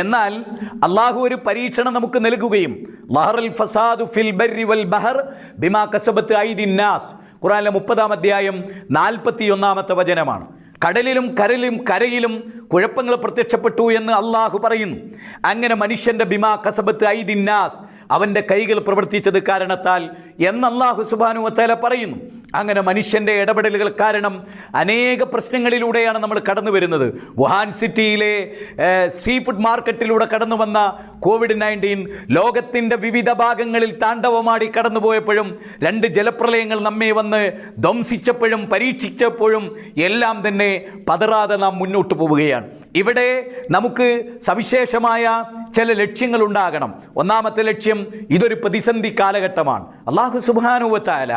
എന്നാൽ അള്ളാഹു ഒരു പരീക്ഷണം നമുക്ക് നൽകുകയും ലഹറൽ ഫസാദു ഫിൽ ബർരി വൽ ബഹർ ബിമാ കസബത്ത് ഐദിൻ നാസ്, ഖുർആനിലെ 30-ാം അധ്യായം 41-ാമത്തെ വചനമാണ്. കടലിലും കരയിലും കുഴപ്പങ്ങൾ പ്രത്യക്ഷപ്പെട്ടു എന്ന് അള്ളാഹു പറയുന്നു. അങ്ങനെ മനുഷ്യൻ്റെ ബിമാ കസബത്ത് ഐദിൻ നാസ്, അവൻ്റെ കൈകൾ പ്രവർത്തിച്ചത് കാരണത്താൽ എന്ന് അള്ളാഹു സുബ്ഹാനഹു വ തആല പറയുന്നു. അങ്ങനെ മനുഷ്യൻ്റെ ഇടപെടലുകൾ കാരണം അനേക പ്രശ്നങ്ങളിലൂടെയാണ് നമ്മൾ കടന്നു വരുന്നത്. വുഹാൻ സിറ്റിയിലെ സീ ഫുഡ് മാർക്കറ്റിലൂടെ കടന്നു വന്ന COVID-19 ലോകത്തിൻ്റെ വിവിധ ഭാഗങ്ങളിൽ താണ്ഡവമാടി കടന്നുപോയപ്പോഴും 2 ജലപ്രളയങ്ങൾ നമ്മെ വന്ന് ധ്വംസിച്ചപ്പോഴും പരീക്ഷിച്ചപ്പോഴും എല്ലാം തന്നെ പതറാതെ നാം മുന്നോട്ട് പോവുകയാണ്. ഇവിടെ നമുക്ക് സവിശേഷമായ ചില ലക്ഷ്യങ്ങളുണ്ടാകണം. ഒന്നാമത്തെ ലക്ഷ്യം, ഇതൊരു പ്രതിസന്ധി കാലഘട്ടമാണ്. അല്ലാഹു സുബ്ഹാനഹു വ തആല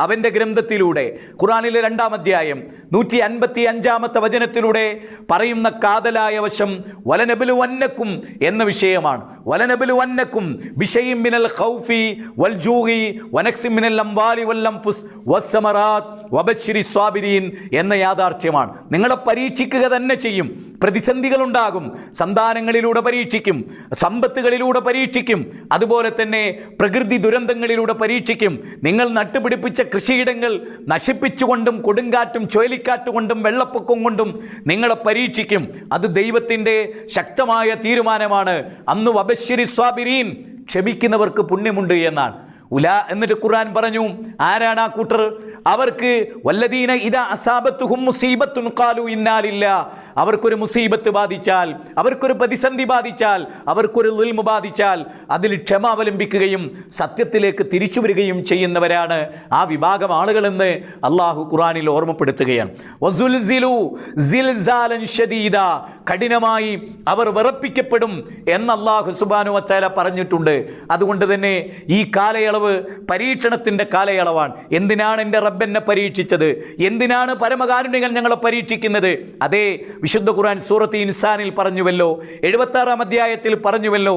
അവൻ്റെ ഗ്രന്ഥത്തിലൂടെ ഖുർആനിലെ 2-ാം അധ്യായം 155-ാമത്തെ വചനത്തിലൂടെ പറയുന്ന കാതലായ വശം വലനബ്ലുവന്നക്കും എന്ന വിഷയമാണ്. വലനബ്ലുവന്നക്കും ബിശൈഇൻ മിനൽ ഖൗഫി വൽ ജൂഇ വനക്സിൻ മിനൽ അംവാലി വൽ അൻഫുസ് വസ്സമറാത്ത് വബശ്ശിരിസ് സ്വാബിരീൻ എന്ന യാഥാർത്ഥ്യമാണ്. നിങ്ങളെ പരീക്ഷിക്കുക തന്നെ ചെയ്യും. പ്രതിസന്ധികളുണ്ടാകും. സന്താനങ്ങളിലൂടെ പരീക്ഷിക്കും, സമ്പത്തുകളിലൂടെ പരീക്ഷിക്കും, അതുപോലെ തന്നെ പ്രകൃതി ദുരന്തങ്ങളിലൂടെ പരീക്ഷിക്കും. നിങ്ങൾ നട്ടുപിടിപ്പിച്ച കൃഷിയിടങ്ങൾ നശിപ്പിച്ചുകൊണ്ടും കൊടുങ്കാറ്റും ചുഴലിക്കാറ്റുകൊണ്ടും വെള്ളപ്പൊക്കം കൊണ്ടും നിങ്ങളെ പരീക്ഷിക്കും. അത് ദൈവത്തിൻ്റെ ശക്തമായ തീരുമാനമാണ്. അന്ന് വബശ്ശിരിസ് സ്വാബിരീൻ, ക്ഷമിക്കുന്നവർക്ക് പുണ്യമുണ്ട് എന്നാണ്. എന്നിട്ട് ഖുർആൻ പറഞ്ഞു, ആരാണ് ആ കൂട്ടർ? അവർക്ക് വല്ലദീന ഇദാ അസാബത്തുഹും മുസീബത്തുൻ ഖാലു ഇന്നാ ലില്ലാ, അവർക്കൊരു മുസീബത്ത് ബാധിച്ചാൽ, അവർക്കൊരു പ്രതിസന്ധി ബാധിച്ചാൽ, അവർക്കൊരു ദുൽമ് ബാധിച്ചാൽ അതിൽ ക്ഷമ അവലംബിക്കുകയും സത്യത്തിലേക്ക് തിരിച്ചു വരികയും ചെയ്യുന്നവരാണ് ആ വിഭാഗം ആളുകളെന്ന് അള്ളാഹു ഖുർആനിൽ ഓർമ്മപ്പെടുത്തുകയാണ്. വസുൽസിലു സിൽസാലൻ ശദീദ, കഠിനമായി അവർ വിറപ്പിക്കപ്പെടും എന്ന് അള്ളാഹു സുബ്ഹാനഹു വ തആല പറഞ്ഞിട്ടുണ്ട്. അതുകൊണ്ട് തന്നെ ഈ കാലയളവ് പരീക്ഷണത്തിൻ്റെ കാലയളവാണ്. എന്തിനാണ് എൻ്റെ റബ്ബെന്നെ പരീക്ഷിച്ചത്? എന്തിനാണ് പരമകാരുണികൻ ഞങ്ങളെ പരീക്ഷിക്കുന്നത്? അതേ വിശുദ്ധ ഖുർആൻ സൂറത്ത് ഇൻസാനിൽ പറഞ്ഞുവല്ലോ, 76-ാം അധ്യായത്തിൽ പറഞ്ഞുവല്ലോ,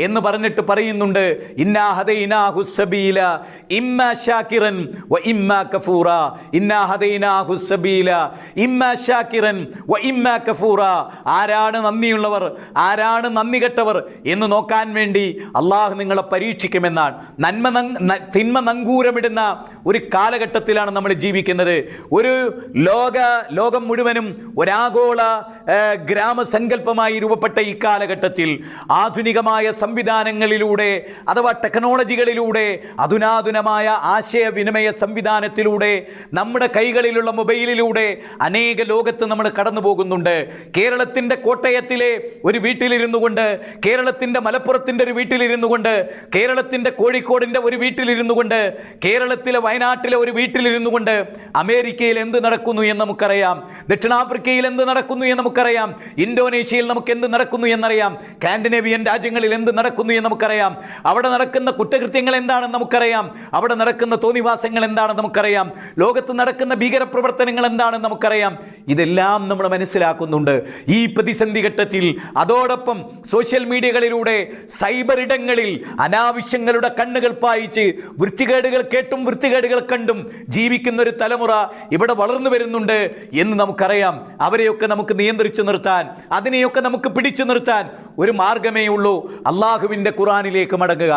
എന്ന് പറഞ്ഞിട്ട് പറയുന്നുണ്ട്, ഇന്നാ ഹദൈനാഹു സബീല ഇമ്മാ ശാകിറൻ വ ഇമ്മാ കഫൂറ, ഇന്നാ ഹദൈനാഹു സബീല ഇമ്മാ ശാകിറൻ വ ഇമ്മാ കഫൂറ. ആരാണ് നന്ദിയുള്ളവർ, ആരാണ് നന്ദി കെട്ടവർ എന്ന് നോക്കാൻ വേണ്ടി അള്ളാഹു നിങ്ങളെ പരീക്ഷിക്കുമെന്നാണ്. തിന്മ നങ്കൂരമിടുന്ന ഒരു കാലഘട്ടത്തിലാണ് നമ്മൾ ജീവിക്കുന്നത്. ഒരു ലോകം മുഴുവനും ഒരാഗോള ഗ്രാമസങ്കല്പമായി രൂപപ്പെട്ട ഈ കാലഘട്ടത്തിൽ ആധുനികമായ സംവിധാനങ്ങളിലൂടെ അഥവാ ടെക്നോളജികളിലൂടെ അധുനാധുനമായ ആശയവിനിമയ സംവിധാനത്തിലൂടെ നമ്മുടെ കൈകളിലുള്ള മൊബൈലിലൂടെ അനേക ലോകത്ത് നമ്മൾ കടന്നു പോകുന്നുണ്ട്. കേരളത്തിൻ്റെ കോട്ടയത്തിലെ ഒരു വീട്ടിലിരുന്നു കൊണ്ട്, കേരളത്തിൻ്റെ മലപ്പുറത്തിൻ്റെ ഒരു വീട്ടിലിരുന്നു കൊണ്ട്, കേരളത്തിൻ്റെ കോഴിക്കോടിൻ്റെ ഒരു വീട്ടിലിരുന്നു കൊണ്ട്, കേരളത്തിലെ വയനാട്ടിലെ ഒരു വീട്ടിലിരുന്നു കൊണ്ട് അമേരിക്കയിൽ എന്ത് നടക്കുന്നു എന്ന് നമുക്കറിയാം, ദക്ഷിണാഫ്രിക്കയിൽ എന്ത് നടക്കുന്നു എന്ന് നമുക്കറിയാം, ഇന്തോനേഷ്യയിൽ നമുക്ക് എന്ത് നടക്കുന്നു എന്നറിയാം, സ്കാൻഡിനേവിയൻ രാജ്യങ്ങളിൽ എന്ത് നടക്കുന്നു എന്ന് നമുക്കറിയാം, അവിടെ നടക്കുന്ന കുറ്റകൃത്യങ്ങൾ എന്താണെന്ന് നമുക്കറിയാം, അവിടെ നടക്കുന്ന തോന്നിവാസങ്ങൾ എന്താണെന്ന് നമുക്കറിയാം, ലോകത്ത് നടക്കുന്ന ഭീകരപ്രവർത്തനങ്ങൾ എന്താണെന്ന് നമുക്കറിയാം. ഇതെല്ലാം നമ്മൾ മനസ്സിലാക്കുന്നുണ്ട് ഈ പ്രതിസന്ധി ഘട്ടത്തിൽ. അതോടൊപ്പം സോഷ്യൽ മീഡിയകളിലൂടെ സൈബർ ഇടങ്ങളിൽ അനാവശ്യങ്ങളുടെ കണ്ണുകൾ പായിച്ച് വൃത്തികേടുകൾ കേട്ടും വൃത്തികേടുകൾ കണ്ടും ജീവിക്കുന്ന ഒരു തലമുറ ഇവിടെ വളർന്നു വരുന്നുണ്ട് എന്ന് നമുക്കറിയാം. അവരെയൊക്കെ നമുക്ക് നിയന്ത്രിച്ചു നിർത്താൻ, അതിനെയൊക്കെ നമുക്ക് പിടിച്ചു നിർത്താൻ ഒരു മാർഗമേ ഉള്ളൂ, അള്ളാഹുവിൻ്റെ ഖുർആനിലേക്ക് മടങ്ങുക.